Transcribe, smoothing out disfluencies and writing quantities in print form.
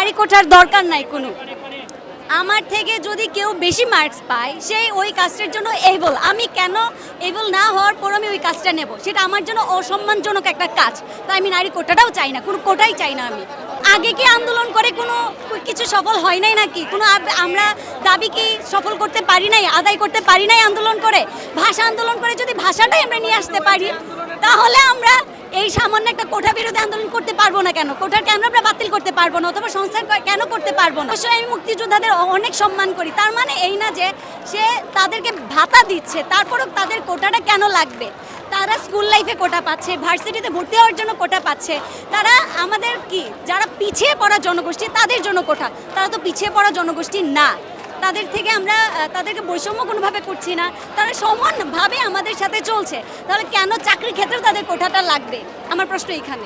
নারী কোটার দরকার নাই কোনো। আমার থেকে যদি কেউ বেশি মার্কস পায় সেই ওই কাজটার জন্য এবল, আমি কেন এবল না হওয়ার পর আমি ওই কাজটা নেব? সেটা আমার জন্য অসম্মানজনক একটা কাজ। তাই আমি নারী কোটাটাও চাই না, কোনো কোটাই চাই না আমি। আগে কি আন্দোলন করে কোনো কিছু সফল হয় নাই নাকি? কোনো আমরা দাবি কি সফল করতে পারি নাই, আদায় করতে পারি নাই আন্দোলন করে? ভাষা আন্দোলন করে যদি ভাষাটাই আমরা নিয়ে আসতে পারি, তাহলে আমরা এই সামান্য একটা কোটা বিরোধী আন্দোলন করতে পারবো না কেন? কোটার কেন আমরা বাতিল করতে পারবো না, অথবা সংস্কার কেন করতে পারবো না? অবশ্যই আমি মুক্তিযোদ্ধাদের অনেক সম্মান করি, তার মানে এই না যে সে তাদেরকে ভাতা দিচ্ছে তারপরও তাদের কোটাটা কেন লাগবে। তারা স্কুল লাইফে কোটা পাচ্ছে, ভার্সিটিতে ভর্তি হওয়ার জন্য কোটা পাচ্ছে। তারা আমাদের কি যারা পিছিয়ে পড়া জনগোষ্ঠী তাদের জন্য কোটা, তারা তো পিছিয়ে পড়া জনগোষ্ঠী না। তাদের থেকে আমরা তাদেরকে বৈষম্য কোনোভাবে করছি না, তারা সমানভাবে আমাদের সাথে চলছে। তাহলে কেন চাকরির ক্ষেত্রেও তাদের কোটাটা লাগবে? আমার প্রশ্ন এখানে।